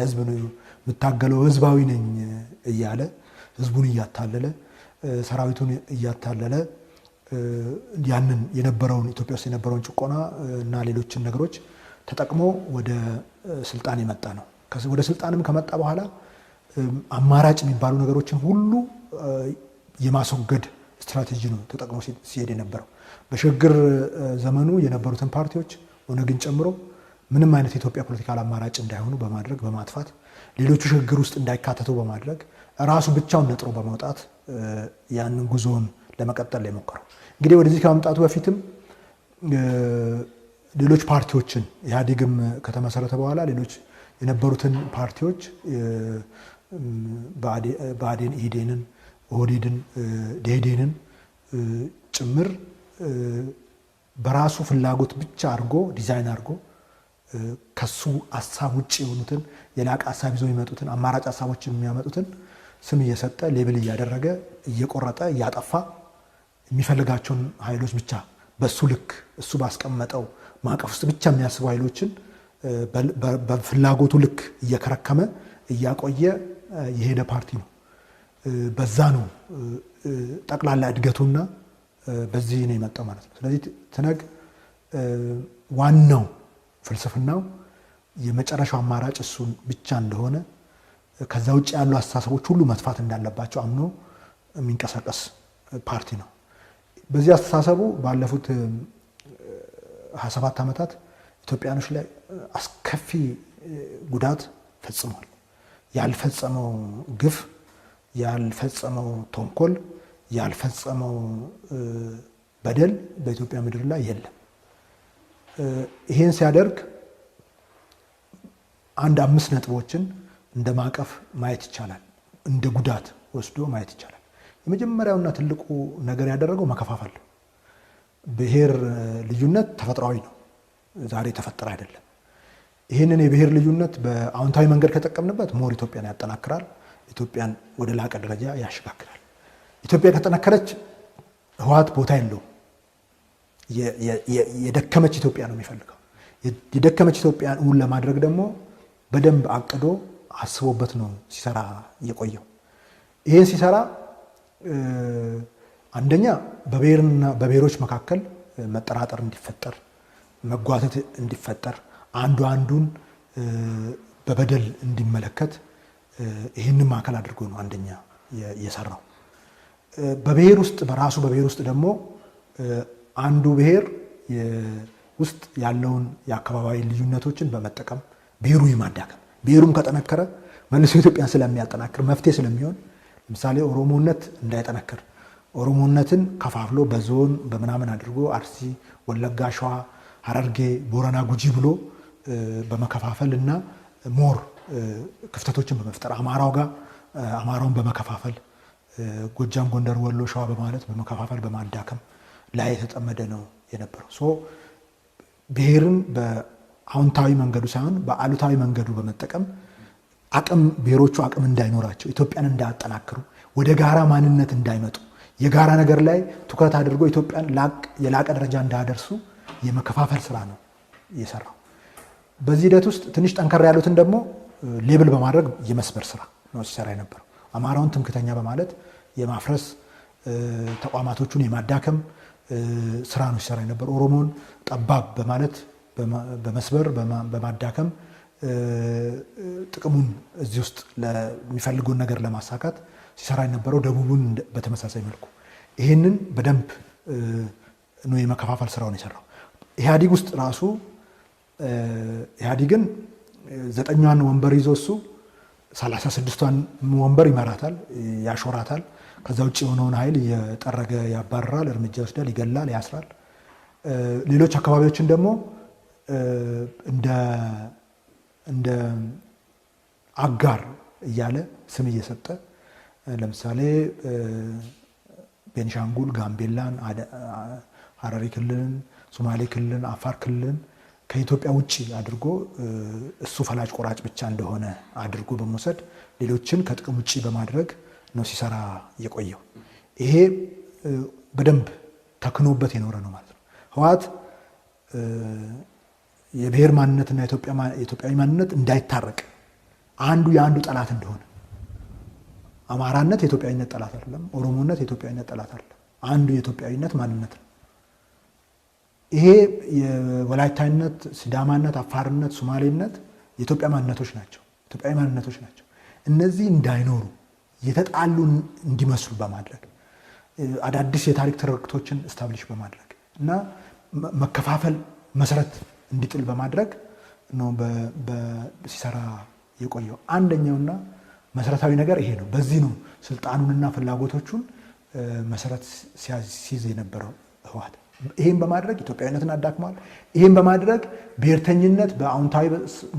ለህዝብ ነው የምታገለው ህዝባዊ ነኝ እያለ ህዝቡን እያታለለ ሰራዊቱን እያታለለ ያንን የነበረውን ኢትዮጵያ ውስጥ የነበረውን ጭቆና እና ሌሎችን ነገሮች ተጠቅሞ ወደ ስልጣን የመጣ ነው። ወደ ስልጣንም ከመጣ በኋላ አማራጭ የሚባሉ ነገሮችን ሁሉ የማስወገድ ስትራቴጂ ነው ተጠቅሞ ሲሄድ የነበረው። በሽግግር ዘመኑ የነበሩትን ፓርቲዎች ኦነግን ጨምሮ ምንም አይነት የኢትዮጵያ ፖለቲካል አማራጭ እንዳይሆኑ በማድረግ በማጥፋት ሌሎቹ ሽግግር ውስጥ እንዳይካተቱ በማድረግ ራሱ ብቻውን ነጥሮ በማውጣት ያንን ጉዞውን ለመቀጠል ላይ ሞከረው። እንግዲህ ወደዚህ ከመምጣቱ በፊትም ሌሎች ፓርቲዎችን ኢህአዴግም ከተመሰረተ በኋላ ሌሎች የነበሩትን ፓርቲዎች ብአዴን፣ ኢህዴንን፣ ኦህዴድን፣ ደኢህዴንን ጭምር በራሱ ፍላጎት ብቻ አድርጎ ዲዛይን አድርጎ ከሱ ሀሳብ ውጭ የሆኑትን የላቀ ሀሳብ ይዘው የሚመጡትን አማራጭ ሀሳቦችን የሚያመጡትን ስም እየሰጠ ሌብል እያደረገ እየቆረጠ እያጠፋ የሚፈልጋቸውን ኃይሎች ብቻ በሱ ልክ እሱ ባስቀመጠው ማዕቀፍ ውስጥ ብቻ የሚያስቡ ኃይሎችን በፍላጎቱ ልክ እየከረከመ እያቆየ የሄደ ፓርቲ ነው። በዛ ነው ጠቅላላ እድገቱና በዚህ ነው የመጣው ማለት ነው። ስለዚህ ትነግ ዋናው ፍልስፍናው የመጨረሻው አማራጭ እሱን ብቻ እንደሆነ ከዛ ውጭ ያሉ አስተሳሰቦች ሁሉ መጥፋት እንዳለባቸው አምኖ የሚንቀሳቀስ ፓርቲ ነው። በዚህ አስተሳሰቡ ባለፉት 27 ዓመታት ኢትዮጵያኖች ላይ አስከፊ ጉዳት ፈጽሟል። ያልፈጸመው ግፍ፣ ያልፈጸመው ተንኮል፣ ያልፈጸመው በደል በኢትዮጵያ ምድር ላይ የለም። ይሄን ሲያደርግ አንድ 5 ነጥቦችን እንደ ማዕቀፍ ማየት ይቻላል። እንደ ጉዳት ወስዶ ማየት ይቻላል። የመጀመሪያውና ትልቁ ነገር ያደረገው መከፋፈል። ብሔር ልዩነት ተፈጥሯዊ ነው፣ ዛሬ የተፈጠረ አይደለም። ይህንን የብሔር ልዩነት በአዎንታዊ መንገድ ከጠቀምንበት ሞር ኢትዮጵያን ያጠናክራል፣ ኢትዮጵያን ወደ ላቀ ደረጃ ያሸጋግራል። ኢትዮጵያ ከጠነከረች ህወሓት ቦታ የለውም። የደከመች ኢትዮጵያ ነው የሚፈልገው። የደከመች ኢትዮጵያን እውን ለማድረግ ደግሞ በደንብ አቅዶ አስቦበት ነው ሲሰራ የቆየው። ይሄን ሲሰራ አንደኛ በብሔርና በብሔሮች መካከል መጠራጠር እንዲፈጠር፣ መጓተት እንዲፈጠር፣ አንዱ አንዱን በበደል እንዲመለከት ይህንን ማዕከል አድርጎ ነው አንደኛ የሰራው። በብሔር ውስጥ በራሱ በብሔር ውስጥ ደግሞ አንዱ ብሔር ውስጥ ያለውን የአካባቢያዊ ልዩነቶችን በመጠቀም ብሔሩ የማዳከም ብሔሩም ከጠነከረ መልሶ ኢትዮጵያን ስለሚያጠናክር መፍትሄ ስለሚሆን፣ ለምሳሌ ኦሮሞነት እንዳይጠነክር ኦሮሞነትን ከፋፍሎ በዞን በምናምን አድርጎ አርሲ፣ ወለጋ፣ ሸዋ፣ ሐረርጌ፣ ቦረና፣ ጉጂ ብሎ በመከፋፈል እና ሞር ክፍተቶችን በመፍጠር አማራውን በመከፋፈል ጎጃም፣ ጎንደር፣ ወሎ፣ ሸዋ በማለት በመከፋፈል በማዳከም ላይ የተጠመደ ነው የነበረው። ሶ ብሔርን በአዎንታዊ መንገዱ ሳይሆን በአሉታዊ መንገዱ በመጠቀም ብሔሮቹ አቅም እንዳይኖራቸው፣ ኢትዮጵያን እንዳያጠናክሩ፣ ወደ ጋራ ማንነት እንዳይመጡ፣ የጋራ ነገር ላይ ትኩረት አድርጎ ኢትዮጵያን የላቀ ደረጃ እንዳያደርሱ የመከፋፈል ስራ ነው የሰራው። በዚህ ሂደት ውስጥ ትንሽ ጠንከር ያሉትን ደግሞ ሌብል በማድረግ የመስበር ስራ ነው ሲሰራ የነበረው። አማራውን ትምክተኛ በማለት የማፍረስ ተቋማቶቹን የማዳከም ስራ ነው ሲሰራ የነበረው። ኦሮሞን ጠባብ በማለት በመስበር በማዳከም ጥቅሙን እዚህ ውስጥ ለሚፈልገውን ነገር ለማሳካት ሲሰራ የነበረው። ደቡቡን በተመሳሳይ መልኩ ይህንን በደንብ ነው የመከፋፈል ስራውን የሰራው። ኢህአዴግ ውስጥ ራሱ ኢህአዴግን 9ኛን ወንበር ይዞ እሱ 36ቷን ወንበር ይመራታል፣ ያሾራታል። ከዛ ውጭ የሆነውን ኃይል እየጠረገ ያባረራል፣ እርምጃ ይወስዳል፣ ይገላል፣ ያስራል። ሌሎች አካባቢዎችን ደግሞ እንደ አጋር እያለ ስም እየሰጠ ለምሳሌ ቤንሻንጉል፣ ጋምቤላን፣ ሐረሪ ክልልን፣ ሶማሌ ክልልን፣ አፋር ክልልን ከኢትዮጵያ ውጭ አድርጎ እሱ ፈላጭ ቆራጭ ብቻ እንደሆነ አድርጎ በመውሰድ ሌሎችን ከጥቅም ውጭ በማድረግ ነው ሲሰራ የቆየው። ይሄ በደንብ ተክኖበት የኖረ ነው ማለት ነው። ህወሓት የብሔር ማንነትና የኢትዮጵያዊ ማንነት እንዳይታረቅ አንዱ የአንዱ ጠላት እንደሆነ አማራነት የኢትዮጵያዊነት ጠላት አይደለም፣ ኦሮሞነት የኢትዮጵያዊነት ጠላት አይደለም። አንዱ የኢትዮጵያዊነት ማንነት ነው። ይሄ የወላይታነት፣ ሲዳማነት፣ አፋርነት፣ ሶማሌነት የኢትዮጵያ ማንነቶች ናቸው፣ ኢትዮጵያዊ ማንነቶች ናቸው። እነዚህ እንዳይኖሩ የተጣሉ እንዲመስሉ በማድረግ አዳዲስ የታሪክ ትርክቶችን ስታብሊሽ በማድረግ እና መከፋፈል መሰረት እንዲጥል በማድረግ ነው ሲሰራ የቆየው። አንደኛውና መሰረታዊ ነገር ይሄ ነው። በዚህ ነው ስልጣኑንና ፍላጎቶቹን መሰረት ሲይዝ የነበረው ህወሓት። ይሄን በማድረግ ኢትዮጵያዊነትን አዳክሟል። ይሄን በማድረግ ብሔርተኝነት በአዎንታዊ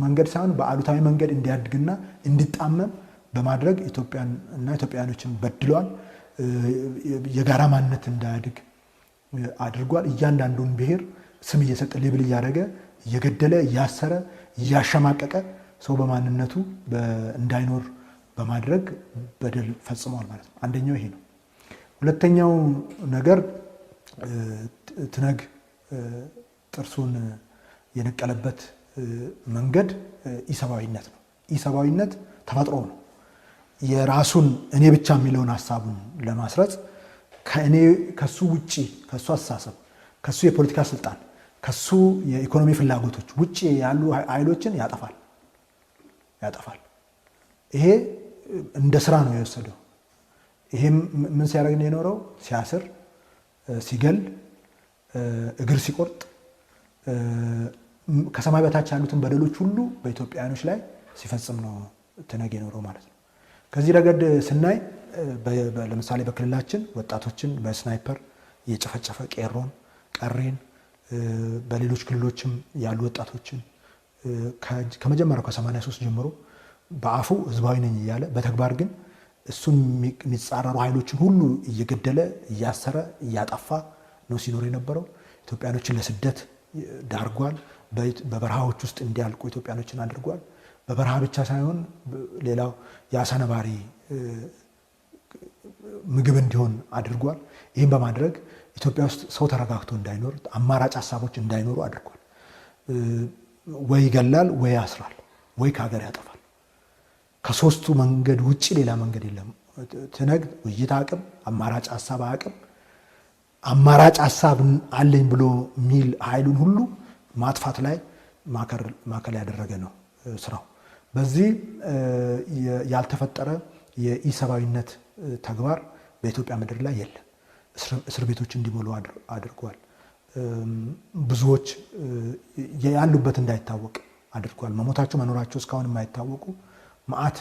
መንገድ ሳይሆን በአሉታዊ መንገድ እንዲያድግና እንዲጣመም በማድረግ ኢትዮጵያን እና ኢትዮጵያውያኖችን በድሏል። የጋራ ማንነት እንዳያድግ አድርጓል። እያንዳንዱን ብሔር ስም እየሰጠ ሌብል እያደረገ እየገደለ እያሰረ እያሸማቀቀ ሰው በማንነቱ እንዳይኖር በማድረግ በደል ፈጽመዋል ማለት ነው። አንደኛው ይሄ ነው። ሁለተኛው ነገር ትነግ ጥርሱን የነቀለበት መንገድ ኢሰብአዊነት ነው። ኢሰብአዊነት ተፈጥሮ ነው። የራሱን እኔ ብቻ የሚለውን ሀሳቡን ለማስረጽ ከሱ ውጪ ከሱ አስተሳሰብ ከሱ የፖለቲካ ስልጣን ከሱ የኢኮኖሚ ፍላጎቶች ውጪ ያሉ ኃይሎችን ያጠፋል። ይሄ እንደ ስራ ነው የወሰደው። ይሄም ምን ሲያደርግ ነው የኖረው? ሲያስር፣ ሲገል፣ እግር ሲቆርጥ፣ ከሰማይ በታች ያሉትን በደሎች ሁሉ በኢትዮጵያውያኖች ላይ ሲፈጽም ነው ትነግ የኖረው ማለት ነው። ከዚህ ረገድ ስናይ ለምሳሌ በክልላችን ወጣቶችን በስናይፐር እየጨፈጨፈ ቄሮን፣ ቀሬን፣ በሌሎች ክልሎችም ያሉ ወጣቶችን ከመጀመሪያው ከ83 ጀምሮ በአፉ ህዝባዊ ነኝ እያለ በተግባር ግን እሱን የሚጻረሩ ኃይሎችን ሁሉ እየገደለ እያሰረ እያጠፋ ነው ሲኖር የነበረው። ኢትዮጵያኖችን ለስደት ዳርጓል። በበረሃዎች ውስጥ እንዲያልቁ ኢትዮጵያኖችን አድርጓል። በበረሃ ብቻ ሳይሆን ሌላው የአሳ ነባሪ ምግብ እንዲሆን አድርጓል። ይህም በማድረግ ኢትዮጵያ ውስጥ ሰው ተረጋግቶ እንዳይኖር፣ አማራጭ ሀሳቦች እንዳይኖሩ አድርጓል። ወይ ይገላል፣ ወይ ያስራል፣ ወይ ከሀገር ያጠፋል። ከሶስቱ መንገድ ውጭ ሌላ መንገድ የለም። ትነግ ውይይት አቅም፣ አማራጭ ሀሳብ አቅም፣ አማራጭ ሀሳብ አለኝ ብሎ ሚል ኃይሉን ሁሉ ማጥፋት ላይ ማዕከል ያደረገ ነው ስራው። በዚህ ያልተፈጠረ የኢሰብአዊነት ተግባር በኢትዮጵያ ምድር ላይ የለም። እስር ቤቶች እንዲሞሉ አድርጓል። ብዙዎች ያሉበት እንዳይታወቅ አድርጓል። መሞታቸው መኖራቸው እስካሁን የማይታወቁ መዓት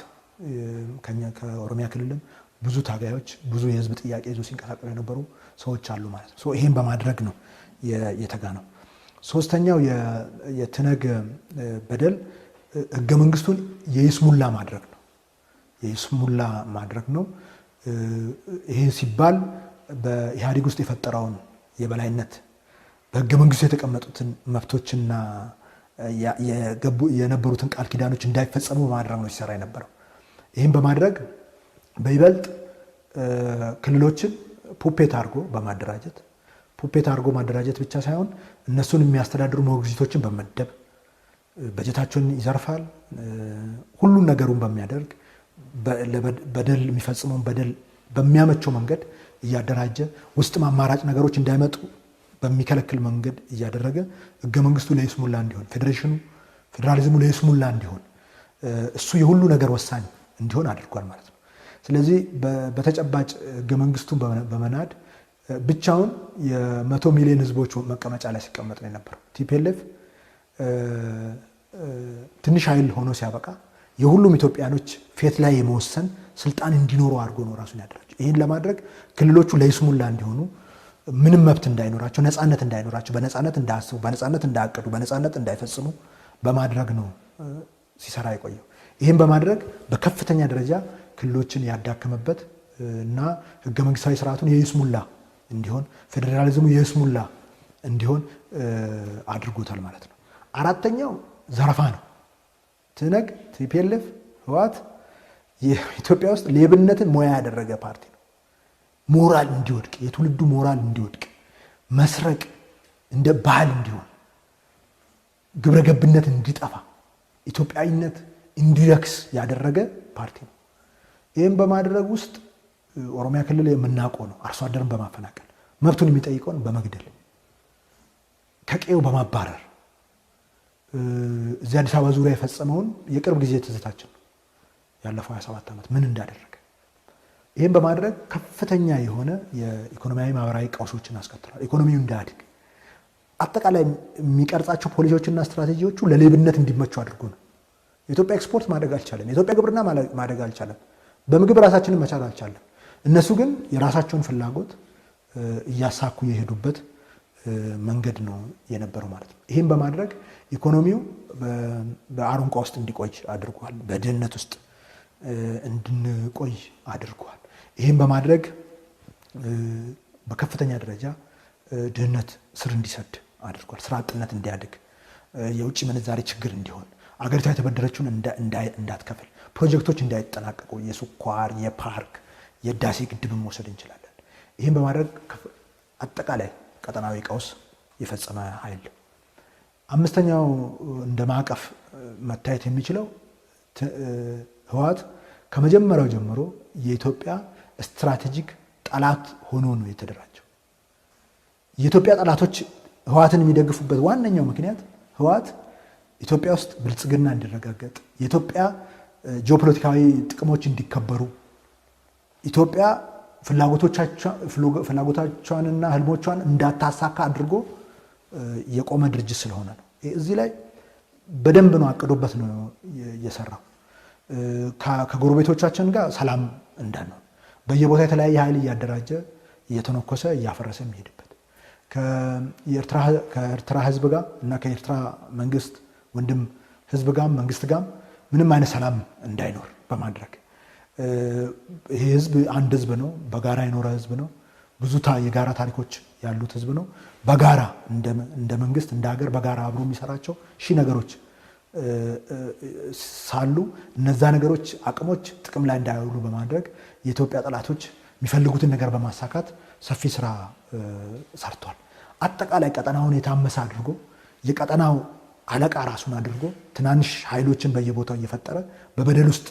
ከኦሮሚያ ክልልም ብዙ ታጋዮች ብዙ የህዝብ ጥያቄ ይዞ ሲንቀሳቀሱ የነበሩ ሰዎች አሉ ማለት ነው። ይሄን በማድረግ ነው የተጋ ነው። ሶስተኛው የትነግ በደል ህገ መንግስቱን የይስሙላ ማድረግ ነው። የይስሙላ ማድረግ ነው። ይሄ ሲባል በኢህአዴግ ውስጥ የፈጠረውን የበላይነት በህገ መንግስቱ የተቀመጡትን መብቶችና የነበሩትን ቃል ኪዳኖች እንዳይፈጸሙ በማድረግ ነው ሲሰራ የነበረው። ይህም በማድረግ በይበልጥ ክልሎችን ፑፔት አድርጎ ማደራጀት ብቻ ሳይሆን እነሱን የሚያስተዳድሩ ሞግዚቶችን በመደብ በጀታቸውን ይዘርፋል። ሁሉን ነገሩን በሚያደርግ በደል የሚፈጽመውን በደል በሚያመቸው መንገድ እያደራጀ ውስጥም አማራጭ ነገሮች እንዳይመጡ በሚከለክል መንገድ እያደረገ ህገ መንግስቱ ለይስሙላ እንዲሆን፣ ፌዴራሊዝሙ ለይስሙላ እንዲሆን፣ እሱ የሁሉ ነገር ወሳኝ እንዲሆን አድርጓል ማለት ነው። ስለዚህ በተጨባጭ ህገ መንግስቱን በመናድ ብቻውን የ100 ሚሊዮን ህዝቦች መቀመጫ ላይ ሲቀመጥ ነው የነበረው። ቲፒኤልኤፍ ትንሽ ኃይል ሆኖ ሲያበቃ የሁሉም ኢትዮጵያኖች ፌት ላይ የመወሰን ስልጣን እንዲኖሩ አድርጎ ነው ራሱን ያደራጀው። ይህን ለማድረግ ክልሎቹ ለይስሙላ እንዲሆኑ፣ ምንም መብት እንዳይኖራቸው፣ ነፃነት እንዳይኖራቸው፣ በነፃነት እንዳያስቡ፣ በነፃነት እንዳያቅዱ፣ በነፃነት እንዳይፈጽሙ በማድረግ ነው ሲሰራ የቆየው። ይህም በማድረግ በከፍተኛ ደረጃ ክልሎችን ያዳከመበት እና ህገ መንግስታዊ ስርዓቱን የይስሙላ እንዲሆን፣ ፌዴራሊዝሙ የይስሙላ እንዲሆን አድርጎታል ማለት ነው። አራተኛው ዘረፋ ነው። ትነግ ቲፒኤልኤፍ ህወሓት የኢትዮጵያ ውስጥ ሌብነትን ሞያ ያደረገ ፓርቲ ነው። ሞራል እንዲወድቅ፣ የትውልዱ ሞራል እንዲወድቅ፣ መስረቅ እንደ ባህል እንዲሆን፣ ግብረ ገብነት እንዲጠፋ፣ ኢትዮጵያዊነት እንዲረክስ ያደረገ ፓርቲ ነው። ይህም በማድረግ ውስጥ ኦሮሚያ ክልል የምናውቀው ነው። አርሶ አደርን በማፈናቀል መብቱን የሚጠይቀውን በመግደል ከቀዬው በማባረር እዚህ አዲስ አበባ ዙሪያ የፈጸመውን የቅርብ ጊዜ ትዝታችን ነው። ያለፈው 27 ዓመት ምን እንዳደረገ ይህም በማድረግ ከፍተኛ የሆነ የኢኮኖሚያዊ ማህበራዊ ቀውሶችን አስከትሏል። ኢኮኖሚው እንዳያድግ አጠቃላይ የሚቀርጻቸው ፖሊሲዎችና ስትራቴጂዎቹ ለሌብነት እንዲመቹ አድርጎ ነው። የኢትዮጵያ ኤክስፖርት ማደግ አልቻለም። የኢትዮጵያ ግብርና ማደግ አልቻለም። በምግብ ራሳችንን መቻል አልቻለም። እነሱ ግን የራሳቸውን ፍላጎት እያሳኩ የሄዱበት መንገድ ነው የነበረው ማለት ነው። ይህም በማድረግ ኢኮኖሚው በአረንቋ ውስጥ እንዲቆይ አድርጓል። በድህነት ውስጥ እንድንቆይ አድርጓል። ይህም በማድረግ በከፍተኛ ደረጃ ድህነት ስር እንዲሰድ አድርጓል። ስራ አጥነት እንዲያድግ፣ የውጭ ምንዛሬ ችግር እንዲሆን፣ አገሪቷ የተበደረችውን እንዳትከፍል፣ ፕሮጀክቶች እንዳይጠናቀቁ፣ የስኳር፣ የፓርክ፣ የህዳሴ ግድብን መውሰድ እንችላለን። ይህም በማድረግ አጠቃላይ ቀጠናዊ ቀውስ የፈጸመ ኃይል። አምስተኛው እንደ ማዕቀፍ መታየት የሚችለው ህወሓት ከመጀመሪያው ጀምሮ የኢትዮጵያ ስትራቴጂክ ጠላት ሆኖ ነው የተደራጀው። የኢትዮጵያ ጠላቶች ህወሓትን የሚደግፉበት ዋነኛው ምክንያት ህወሓት ኢትዮጵያ ውስጥ ብልጽግና እንዲረጋገጥ፣ የኢትዮጵያ ጂኦፖለቲካዊ ጥቅሞች እንዲከበሩ፣ ኢትዮጵያ ፍላጎቶቿንና ህልሞቿን እንዳታሳካ አድርጎ የቆመ ድርጅት ስለሆነ ነው። እዚህ ላይ በደንብ ነው አቅዶበት ነው የሰራው። ከጎረቤቶቻችን ጋር ሰላም እንዳንሆን በየቦታ የተለያየ ኃይል እያደራጀ እየተነኮሰ እያፈረሰ የሚሄድበት ከኤርትራ ህዝብ ጋር እና ከኤርትራ መንግስት ወንድም ህዝብ ጋር መንግስት ጋር ምንም አይነት ሰላም እንዳይኖር በማድረግ ይሄ ህዝብ አንድ ህዝብ ነው። በጋራ የኖረ ህዝብ ነው። ብዙ የጋራ ታሪኮች ያሉት ህዝብ ነው። በጋራ እንደ መንግስት እንደ ሀገር በጋራ አብሮ የሚሰራቸው ነገሮች ሳሉ እነዛ ነገሮች አቅሞች ጥቅም ላይ እንዳይውሉ በማድረግ የኢትዮጵያ ጠላቶች የሚፈልጉትን ነገር በማሳካት ሰፊ ስራ ሰርቷል። አጠቃላይ ቀጠናውን የታመሰ አድርጎ የቀጠናው አለቃ ራሱን አድርጎ ትናንሽ ኃይሎችን በየቦታው እየፈጠረ በበደል ውስጥ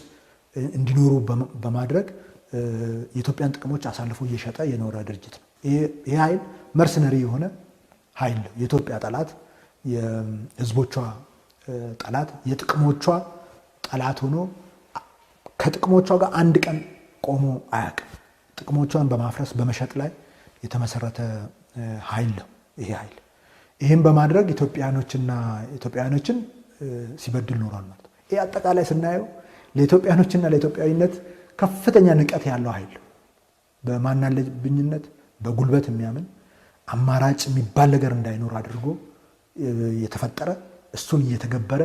እንዲኖሩ በማድረግ የኢትዮጵያን ጥቅሞች አሳልፎ እየሸጠ የኖረ ድርጅት ነው። ይህ ኃይል መርሰነሪ የሆነ ኃይል ነው። የኢትዮጵያ ጠላት፣ የህዝቦቿ ጠላት፣ የጥቅሞቿ ጠላት ሆኖ ከጥቅሞቿ ጋር አንድ ቀን ቆሞ አያውቅም። ጥቅሞቿን በማፍረስ በመሸጥ ላይ የተመሰረተ ኃይል ነው ይሄ ኃይል። ይህም በማድረግ ኢትዮጵያኖችን ሲበድል ኖሯል ማለት ነው። ይህ አጠቃላይ ስናየው ለኢትዮጵያኖችና ለኢትዮጵያዊነት ከፍተኛ ንቀት ያለው ኃይል፣ በማናለብኝነት በጉልበት የሚያምን አማራጭ የሚባል ነገር እንዳይኖር አድርጎ የተፈጠረ እሱን እየተገበረ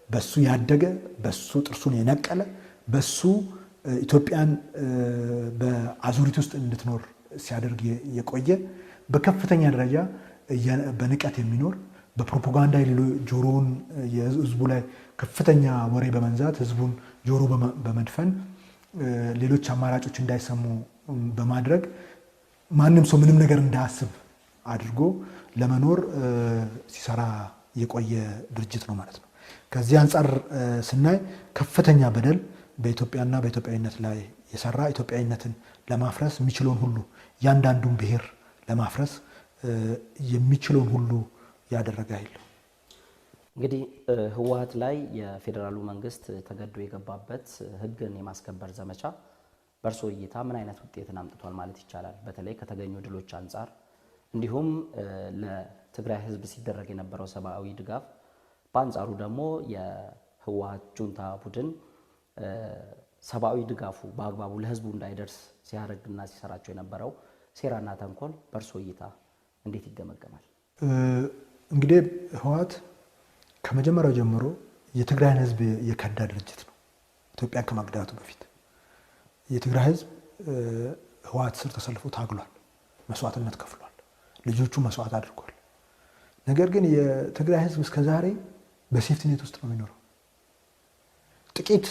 በሱ ያደገ በሱ ጥርሱን የነቀለ በሱ ኢትዮጵያን በአዙሪት ውስጥ እንድትኖር ሲያደርግ የቆየ በከፍተኛ ደረጃ በንቀት የሚኖር በፕሮፓጋንዳ ጆሮውን የህዝቡ ላይ ከፍተኛ ወሬ በመንዛት ህዝቡን ጆሮ በመድፈን ሌሎች አማራጮች እንዳይሰሙ በማድረግ ማንም ሰው ምንም ነገር እንዳያስብ አድርጎ ለመኖር ሲሰራ የቆየ ድርጅት ነው ማለት ነው። ከዚህ አንጻር ስናይ ከፍተኛ በደል በኢትዮጵያና በኢትዮጵያዊነት ላይ የሰራ ኢትዮጵያዊነትን ለማፍረስ የሚችለውን ሁሉ ያንዳንዱን ብሔር ለማፍረስ የሚችለውን ሁሉ ያደረገ ኃይል። እንግዲህ ህወሓት ላይ የፌዴራሉ መንግስት ተገዶ የገባበት ህግን የማስከበር ዘመቻ በእርሶ እይታ ምን አይነት ውጤትን አምጥቷል ማለት ይቻላል? በተለይ ከተገኙ ድሎች አንጻር እንዲሁም ለትግራይ ህዝብ ሲደረግ የነበረው ሰብአዊ ድጋፍ፣ በአንጻሩ ደግሞ የህወሓት ጁንታ ቡድን ሰብአዊ ድጋፉ በአግባቡ ለህዝቡ እንዳይደርስ ሲያደርግና ሲሰራቸው የነበረው ሴራና ተንኮል በእርሶ እይታ እንዴት ይገመገማል? እንግዲህ ህወሓት ከመጀመሪያው ጀምሮ የትግራይን ህዝብ የከዳ ድርጅት ነው። ኢትዮጵያን ከማግዳቱ በፊት የትግራይ ህዝብ ህወሓት ስር ተሰልፎ ታግሏል፣ መስዋዕትነት ከፍሏል፣ ልጆቹ መስዋዕት አድርጓል። ነገር ግን የትግራይ ህዝብ እስከዛሬ በሴፍቲኔት ውስጥ ነው የሚኖረው። ጥቂት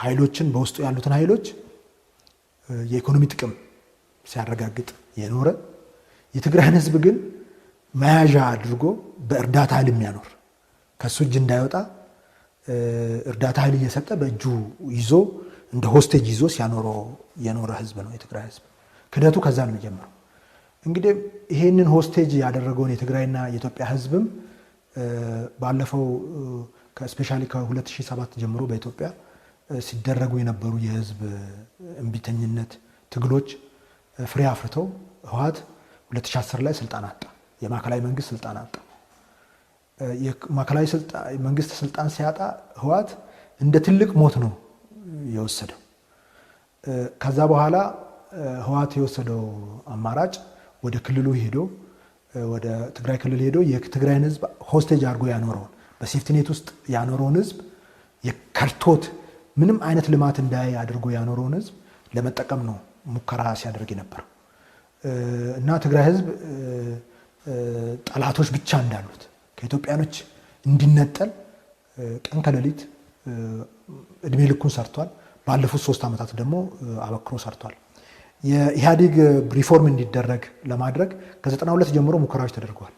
ኃይሎችን በውስጡ ያሉትን ኃይሎች የኢኮኖሚ ጥቅም ሲያረጋግጥ የኖረ የትግራይን ህዝብ ግን መያዣ አድርጎ በእርዳታ ኃይል የሚያኖር ከሱ እጅ እንዳይወጣ እርዳታ ኃይል እየሰጠ በእጁ ይዞ እንደ ሆስቴጅ ይዞ ሲያኖረው የኖረ ህዝብ ነው የትግራይ ህዝብ። ክደቱ ከዛ ነው የሚጀምረው። እንግዲህ ይሄንን ሆስቴጅ ያደረገውን የትግራይና የኢትዮጵያ ህዝብም ባለፈው ስፔሻሊ ከ2007 ጀምሮ በኢትዮጵያ ሲደረጉ የነበሩ የህዝብ እንቢተኝነት ትግሎች ፍሬ አፍርተው ህወሓት 2010 ላይ ስልጣን አጣ። የማዕከላዊ መንግስት ስልጣን አጣ። የማዕከላዊ መንግስት ስልጣን ሲያጣ ህወሓት እንደ ትልቅ ሞት ነው የወሰደው። ከዛ በኋላ ህወሓት የወሰደው አማራጭ ወደ ክልሉ ሄዶ ወደ ትግራይ ክልል ሄዶ የትግራይን ህዝብ ሆስቴጅ አድርጎ ያኖረውን በሴፍቲኔት ውስጥ ያኖረውን ህዝብ የከርቶት ምንም አይነት ልማት እንዳያይ አድርጎ ያኖረውን ህዝብ ለመጠቀም ነው ሙከራ ሲያደርግ የነበረው እና ትግራይ ህዝብ ጠላቶች ብቻ እንዳሉት ከኢትዮጵያኖች እንዲነጠል ቀን ከሌሊት እድሜ ልኩን ሰርቷል። ባለፉት 3 ዓመታት ደግሞ አበክሮ ሰርቷል። የኢህአዴግ ሪፎርም እንዲደረግ ለማድረግ ከ92 ጀምሮ ሙከራዎች ተደርገዋል።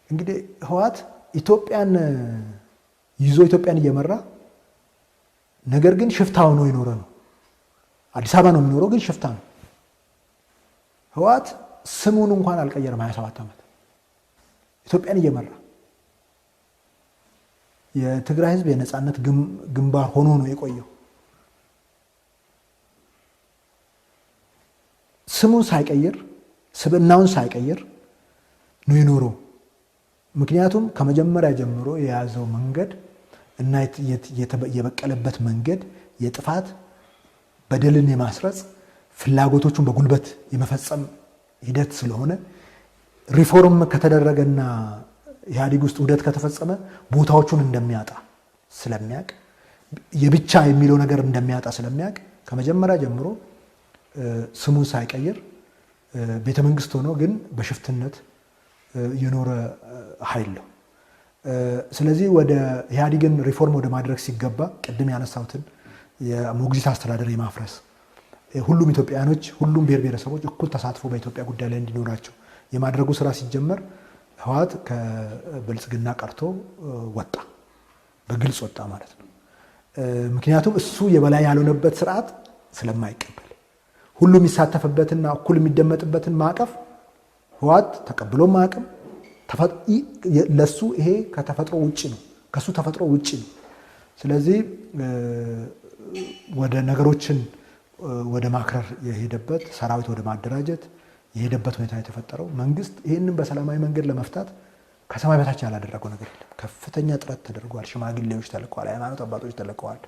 እንግዲህ ህወሓት ኢትዮጵያን ይዞ ኢትዮጵያን እየመራ ነገር ግን ሽፍታ ሆኖ የኖረ ነው። አዲስ አበባ ነው የሚኖረው፣ ግን ሽፍታ ነው። ህወሓት ስሙን እንኳን አልቀየረም። 27 ዓመት ኢትዮጵያን እየመራ የትግራይ ህዝብ የነፃነት ግንባር ሆኖ ነው የቆየው። ስሙን ሳይቀይር ስብዕናውን ሳይቀይር ነው የኖረው። ምክንያቱም ከመጀመሪያ ጀምሮ የያዘው መንገድ እና የበቀለበት መንገድ የጥፋት በደልን የማስረጽ ፍላጎቶቹን በጉልበት የመፈጸም ሂደት ስለሆነ ሪፎርም ከተደረገና ኢህአዴግ ውስጥ ውህደት ከተፈጸመ ቦታዎቹን እንደሚያጣ ስለሚያውቅ የብቻ የሚለው ነገር እንደሚያጣ ስለሚያውቅ ከመጀመሪያ ጀምሮ ስሙን ሳይቀይር ቤተ መንግስት ሆኖ ግን በሽፍትነት የኖረ ኃይል ነው። ስለዚህ ወደ ኢህአዴግን ሪፎርም ወደ ማድረግ ሲገባ ቅድም ያነሳሁትን የሞግዚት አስተዳደር የማፍረስ ሁሉም ኢትዮጵያውያኖች ሁሉም ብሔር ብሔረሰቦች እኩል ተሳትፎ በኢትዮጵያ ጉዳይ ላይ እንዲኖራቸው የማድረጉ ስራ ሲጀመር ህወሓት ከብልጽግና ቀርቶ ወጣ፣ በግልጽ ወጣ ማለት ነው። ምክንያቱም እሱ የበላይ ያልሆነበት ስርዓት ስለማይቀበል ሁሉ የሚሳተፍበትና እኩል የሚደመጥበትን ማዕቀፍ ህወሓት ተቀብሎ ማዕቀም ለሱ ይሄ ከተፈጥሮ ውጭ ነው፣ ከሱ ተፈጥሮ ውጭ ነው። ስለዚህ ወደ ነገሮችን ወደ ማክረር የሄደበት ሰራዊት ወደ ማደራጀት የሄደበት ሁኔታ የተፈጠረው መንግስት ይህንን በሰላማዊ መንገድ ለመፍታት ከሰማይ በታች ያላደረገው ነገር የለም። ከፍተኛ ጥረት ተደርጓል። ሽማግሌዎች ተልከዋል። ሃይማኖት አባቶች ተልከዋል።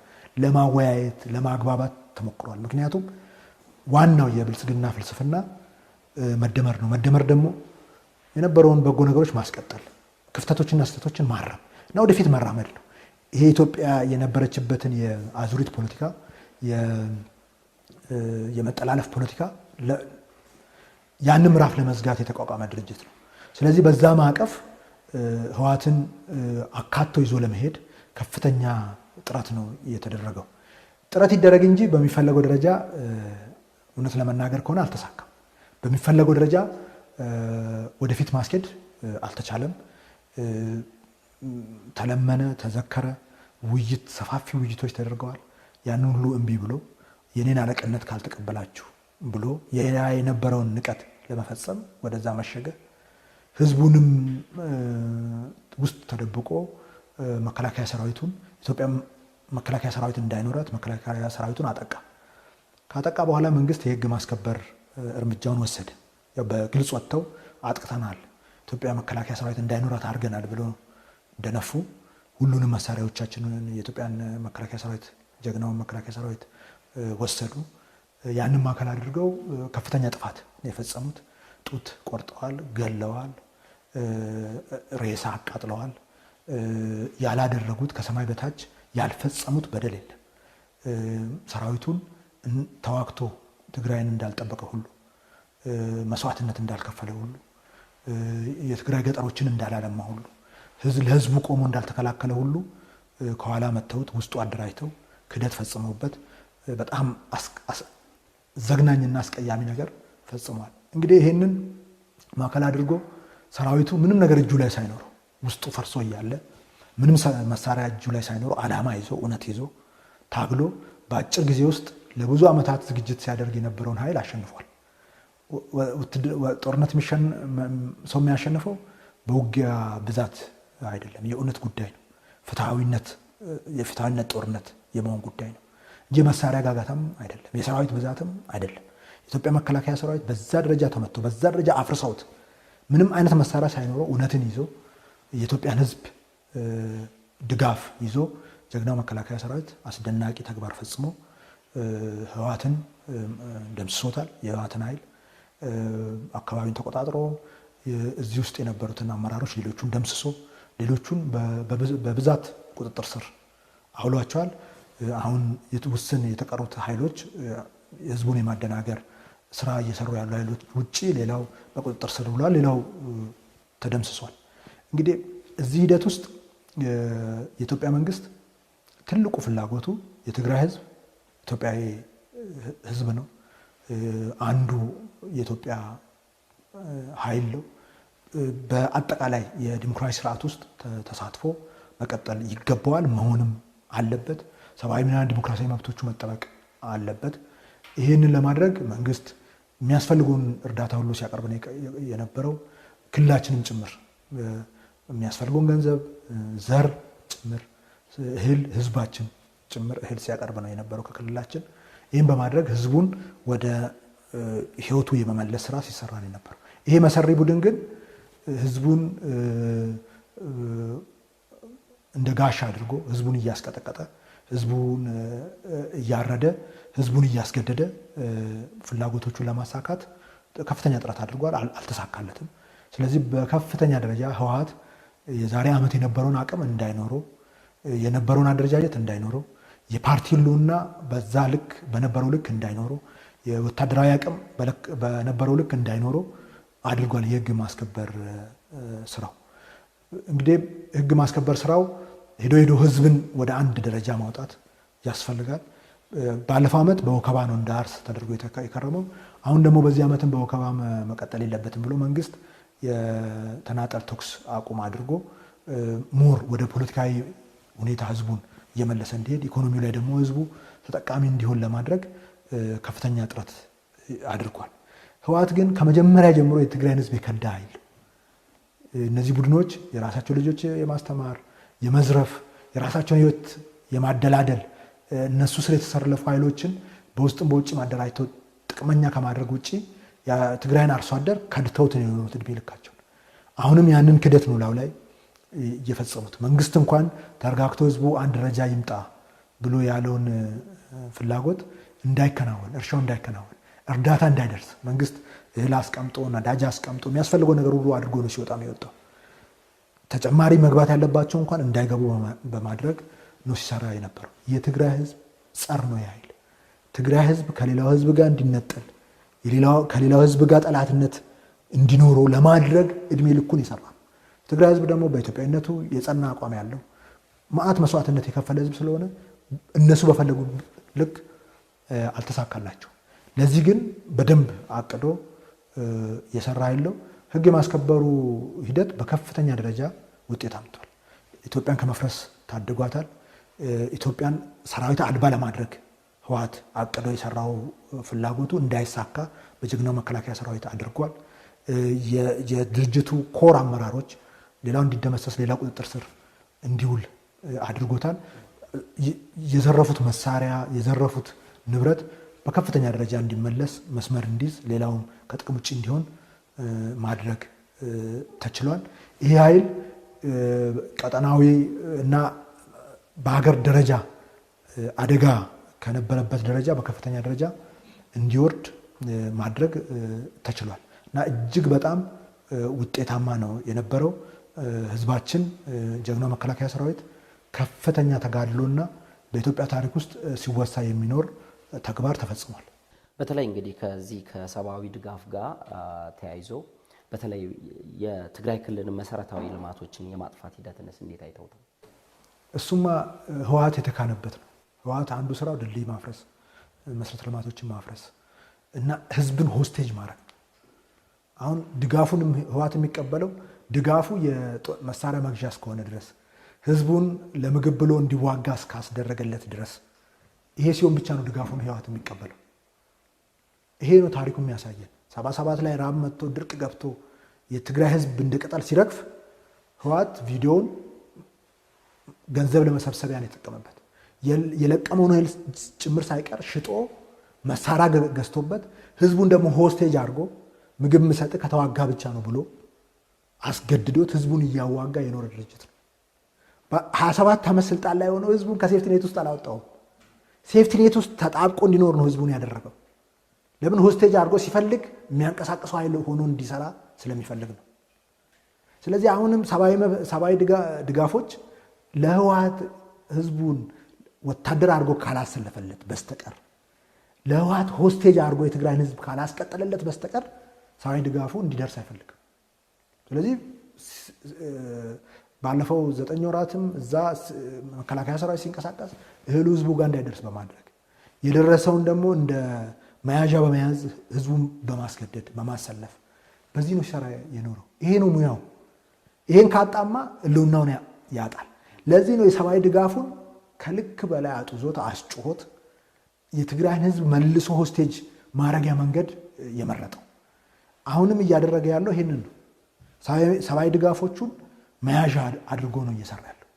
ለማወያየት ለማግባባት ተሞክሯል። ምክንያቱም ዋናው የብልጽግና ፍልስፍና መደመር ነው። መደመር ደግሞ የነበረውን በጎ ነገሮች ማስቀጠል፣ ክፍተቶችና ስህተቶችን ማረም እና ወደፊት መራመድ ነው። ይሄ ኢትዮጵያ የነበረችበትን የአዙሪት ፖለቲካ የመጠላለፍ ፖለቲካ ያንን ምዕራፍ ለመዝጋት የተቋቋመ ድርጅት ነው። ስለዚህ በዛ ማዕቀፍ ህወሓትን አካቶ ይዞ ለመሄድ ከፍተኛ ጥረት ነው የተደረገው። ጥረት ይደረግ እንጂ በሚፈለገው ደረጃ እውነት ለመናገር ከሆነ አልተሳካም። በሚፈለገው ደረጃ ወደፊት ማስኬድ አልተቻለም። ተለመነ፣ ተዘከረ፣ ውይይት፣ ሰፋፊ ውይይቶች ተደርገዋል። ያንን ሁሉ እምቢ ብሎ የኔን አለቅነት ካልተቀበላችሁ ብሎ የነበረውን ንቀት ለመፈጸም ወደዛ መሸገ። ህዝቡንም ውስጥ ተደብቆ መከላከያ ሰራዊቱን ኢትዮጵያ መከላከያ ሰራዊት እንዳይኖራት መከላከያ ሰራዊቱን አጠቃ። ካጠቃ በኋላ መንግስት የህግ ማስከበር እርምጃውን ወሰደ። ያው በግልጽ ወጥተው አጥቅተናል፣ ኢትዮጵያ መከላከያ ሰራዊት እንዳይኖራት አድርገናል ብሎ እንደነፉ ሁሉንም መሳሪያዎቻችንን የኢትዮጵያን መከላከያ ሰራዊት ጀግናውን መከላከያ ሰራዊት ወሰዱ። ያንን ማዕከል አድርገው ከፍተኛ ጥፋት የፈጸሙት ጡት ቆርጠዋል፣ ገለዋል፣ ሬሳ አቃጥለዋል። ያላደረጉት ከሰማይ በታች ያልፈጸሙት በደል የለም። ሰራዊቱን ተዋግቶ ትግራይን እንዳልጠበቀ ሁሉ መስዋዕትነት እንዳልከፈለ ሁሉ የትግራይ ገጠሮችን እንዳላለማ ሁሉ ለህዝቡ ቆሞ እንዳልተከላከለ ሁሉ ከኋላ መተውት ውስጡ አደራጅተው ክደት ፈጽመውበት በጣም ዘግናኝና አስቀያሚ ነገር ፈጽሟል። እንግዲህ ይሄንን ማዕከል አድርጎ ሰራዊቱ ምንም ነገር እጁ ላይ ሳይኖረው ውስጡ ፈርሶ እያለ ምንም መሳሪያ እጁ ላይ ሳይኖረው ዓላማ ይዞ እውነት ይዞ ታግሎ በአጭር ጊዜ ውስጥ ለብዙ ዓመታት ዝግጅት ሲያደርግ የነበረውን ኃይል አሸንፏል። ጦርነት ሰው የሚያሸንፈው በውጊያ ብዛት አይደለም፣ የእውነት ጉዳይ ነው። የፍትሃዊነት ጦርነት የመሆን ጉዳይ ነው እንጂ መሳሪያ ጋጋታም አይደለም፣ የሰራዊት ብዛትም አይደለም። የኢትዮጵያ መከላከያ ሰራዊት በዛ ደረጃ ተመቶ በዛ ደረጃ አፍርሰውት ምንም አይነት መሳሪያ ሳይኖረው እውነትን ይዞ የኢትዮጵያን ሕዝብ ድጋፍ ይዞ ጀግናው መከላከያ ሰራዊት አስደናቂ ተግባር ፈጽሞ ህወሓትን ደምስሶታል። የህወሓትን ኃይል አካባቢውን ተቆጣጥሮ እዚህ ውስጥ የነበሩትን አመራሮች ሌሎቹን ደምስሶ ሌሎቹን በብዛት ቁጥጥር ስር አውሏቸዋል። አሁን ውስን የተቀሩት ኃይሎች ህዝቡን የማደናገር ስራ እየሰሩ ያሉ ኃይሎች ውጪ ሌላው በቁጥጥር ስር ብሏል፣ ሌላው ተደምስሷል። እንግዲህ እዚህ ሂደት ውስጥ የኢትዮጵያ መንግስት ትልቁ ፍላጎቱ የትግራይ ህዝብ ኢትዮጵያዊ ህዝብ ነው። አንዱ የኢትዮጵያ ኃይል ነው። በአጠቃላይ የዲሞክራሲ ስርዓት ውስጥ ተሳትፎ መቀጠል ይገባዋል፣ መሆንም አለበት። ሰብአዊና ዲሞክራሲያዊ መብቶቹ መጠበቅ አለበት። ይህንን ለማድረግ መንግስት የሚያስፈልገውን እርዳታ ሁሉ ሲያቀርብ የነበረው ክልላችንም ጭምር የሚያስፈልገውን ገንዘብ፣ ዘር ጭምር፣ እህል፣ ህዝባችን ጭምር እህል ሲያቀርብ ነው የነበረው ከክልላችን። ይህም በማድረግ ህዝቡን ወደ ህይወቱ የመመለስ ስራ ሲሰራ ነው የነበረው። ይሄ መሰሪ ቡድን ግን ህዝቡን እንደ ጋሻ አድርጎ ህዝቡን እያስቀጠቀጠ ህዝቡን እያረደ ህዝቡን እያስገደደ ፍላጎቶቹን ለማሳካት ከፍተኛ ጥረት አድርጓል። አልተሳካለትም። ስለዚህ በከፍተኛ ደረጃ ህወሓት የዛሬ ዓመት የነበረውን አቅም እንዳይኖረው፣ የነበረውን አደረጃጀት እንዳይኖረው፣ የፓርቲ ህልውና በዛ ልክ በነበረው ልክ እንዳይኖረው፣ የወታደራዊ አቅም በነበረው ልክ እንዳይኖረው አድርጓል። የህግ ማስከበር ስራው እንግዲህ ህግ ማስከበር ስራው ሄዶ ህዝብን ወደ አንድ ደረጃ ማውጣት ያስፈልጋል። ባለፈው ዓመት በወከባ ነው እንዳርስ ተደርጎ የከረመው። አሁን ደግሞ በዚህ ዓመትም በወከባ መቀጠል የለበትም ብሎ መንግስት የተናጠል ተኩስ አቁም አድርጎ ሞር ወደ ፖለቲካዊ ሁኔታ ህዝቡን እየመለሰ እንዲሄድ፣ ኢኮኖሚው ላይ ደግሞ ህዝቡ ተጠቃሚ እንዲሆን ለማድረግ ከፍተኛ ጥረት አድርጓል። ህወሓት ግን ከመጀመሪያ ጀምሮ የትግራይን ህዝብ የከዳ ኃይል፣ እነዚህ ቡድኖች የራሳቸው ልጆች የማስተማር የመዝረፍ፣ የራሳቸውን ህይወት የማደላደል፣ እነሱ ስለ የተሰለፉ ኃይሎችን በውስጥም በውጭ ማደራጅተው ጥቅመኛ ከማድረግ ውጭ የትግራይን አርሶ አደር ከድተውት ነው የኖሩት እድሜ ልካቸው። አሁንም ያንን ክደት ነው ላው ላይ እየፈጸሙት። መንግስት እንኳን ተረጋግቶ ህዝቡ አንድ ደረጃ ይምጣ ብሎ ያለውን ፍላጎት እንዳይከናወን፣ እርሻው እንዳይከናወን፣ እርዳታ እንዳይደርስ መንግስት እህል አስቀምጦ ነዳጅ አስቀምጦ የሚያስፈልገው ነገር ሁሉ አድርጎ ነው ሲወጣ ነው የወጣው። ተጨማሪ መግባት ያለባቸው እንኳን እንዳይገቡ በማድረግ ነው ሲሰራ የነበረው። የትግራይ ህዝብ ጸር ነው ያይል። ትግራይ ህዝብ ከሌላው ህዝብ ጋር እንዲነጠል፣ ከሌላው ህዝብ ጋር ጠላትነት እንዲኖረው ለማድረግ እድሜ ልኩን ይሰራል። ትግራይ ህዝብ ደግሞ በኢትዮጵያዊነቱ የጸና አቋም ያለው መዓት መስዋዕትነት የከፈለ ህዝብ ስለሆነ እነሱ በፈለጉ ልክ አልተሳካላቸው። ለዚህ ግን በደንብ አቅዶ የሰራ ያለው ህግ የማስከበሩ ሂደት በከፍተኛ ደረጃ ውጤት አምጥቷል። ኢትዮጵያን ከመፍረስ ታድጓታል። ኢትዮጵያን ሰራዊት አልባ ለማድረግ ህወሓት አቅዶ የሰራው ፍላጎቱ እንዳይሳካ በጀግናው መከላከያ ሰራዊት አድርጓል። የድርጅቱ ኮር አመራሮች ሌላው እንዲደመሰስ፣ ሌላ ቁጥጥር ስር እንዲውል አድርጎታል። የዘረፉት መሳሪያ፣ የዘረፉት ንብረት በከፍተኛ ደረጃ እንዲመለስ፣ መስመር እንዲይዝ፣ ሌላውም ከጥቅም ውጭ እንዲሆን ማድረግ ተችሏል። ይህ ኃይል ቀጠናዊ እና በሀገር ደረጃ አደጋ ከነበረበት ደረጃ በከፍተኛ ደረጃ እንዲወርድ ማድረግ ተችሏል እና እጅግ በጣም ውጤታማ ነው የነበረው። ህዝባችን ጀግናው መከላከያ ሰራዊት ከፍተኛ ተጋድሎና በኢትዮጵያ ታሪክ ውስጥ ሲወሳ የሚኖር ተግባር ተፈጽሟል። በተለይ እንግዲህ ከዚህ ከሰብአዊ ድጋፍ ጋር ተያይዞ በተለይ የትግራይ ክልል መሰረታዊ ልማቶችን የማጥፋት ሂደትንስ እንዴት አይተውታል? እሱማ ህወሓት የተካነበት ነው። ህወሓት አንዱ ስራው ድልድይ ማፍረስ፣ መሰረተ ልማቶችን ማፍረስ እና ህዝብን ሆስቴጅ ማድረግ። አሁን ድጋፉን ህወሓት የሚቀበለው ድጋፉ የመሳሪያ መግዣ እስከሆነ ድረስ ህዝቡን ለምግብ ብሎ እንዲዋጋ እስካስደረገለት ድረስ ይሄ ሲሆን ብቻ ነው ድጋፉን ህወሓት የሚቀበለው። ይሄ ነው ታሪኩ የሚያሳየን። 77 ላይ ራብ መጥቶ ድርቅ ገብቶ የትግራይ ህዝብ እንደ ቅጠል ሲረግፍ ህወሓት ቪዲዮውን ገንዘብ ለመሰብሰቢያ ነው የተጠቀመበት። የለቀመውን እህል ጭምር ሳይቀር ሽጦ መሳሪያ ገዝቶበት ህዝቡን ደግሞ ሆስቴጅ አድርጎ ምግብ የምሰጥህ ከተዋጋ ብቻ ነው ብሎ አስገድዶት ህዝቡን እያዋጋ የኖረ ድርጅት ነው። በ27 ዓመት ስልጣን ላይ ሆነው ህዝቡን ከሴፍቲኔት ውስጥ አላወጣውም። ሴፍቲኔት ውስጥ ተጣብቆ እንዲኖር ነው ህዝቡን ያደረገው። ለምን? ሆስቴጅ አድርጎ ሲፈልግ የሚያንቀሳቅሰው ኃይል ሆኖ እንዲሰራ ስለሚፈልግ ነው። ስለዚህ አሁንም ሰብአዊ ድጋፎች ለህወሓት ህዝቡን ወታደር አድርጎ ካላሰለፈለት በስተቀር ለህወሓት ሆስቴጅ አድርጎ የትግራይን ህዝብ ካላስቀጠለለት በስተቀር ሰብአዊ ድጋፉ እንዲደርስ አይፈልግም። ስለዚህ ባለፈው 9 ወራትም እዛ መከላከያ ሰራዊት ሲንቀሳቀስ እህሉ ህዝቡ ጋር እንዳይደርስ በማድረግ የደረሰውን ደግሞ እንደ መያዣ በመያዝ ህዝቡን በማስገደድ በማሰለፍ በዚህ ነው ሲሰራ የኖረው። ይሄ ነው ሙያው። ይሄን ካጣማ ህልውናውን ያጣል። ለዚህ ነው የሰብአዊ ድጋፉን ከልክ በላይ አጡዞት አስጮሆት የትግራይን ህዝብ መልሶ ሆስቴጅ ማረጊያ መንገድ የመረጠው። አሁንም እያደረገ ያለው ይሄንን ነው። ሰብአዊ ድጋፎቹን መያዣ አድርጎ ነው እየሰራ ያለው።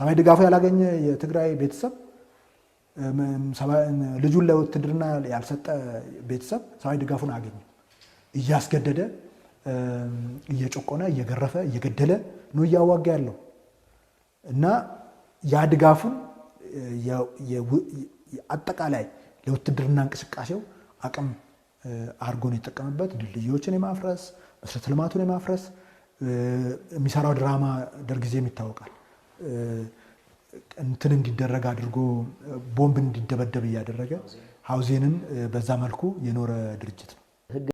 ሰብአዊ ድጋፉ ያላገኘ የትግራይ ቤተሰብ ልጁን ለውትድርና ያልሰጠ ቤተሰብ ሰብአዊ ድጋፉን አገኘ። እያስገደደ እየጨቆነ እየገረፈ እየገደለ ነው እያዋጋ ያለው እና ያ ድጋፉን አጠቃላይ ለውትድርና እንቅስቃሴው አቅም አድርጎ ነው የተጠቀመበት። ድልድዮችን የማፍረስ መሰረተ ልማቱን የማፍረስ የሚሰራው ድራማ ደርግ ጊዜም ይታወቃል። እንትን እንዲደረግ አድርጎ ቦምብ እንዲደበደብ እያደረገ ሀውዜንን በዛ መልኩ የኖረ ድርጅት ነው።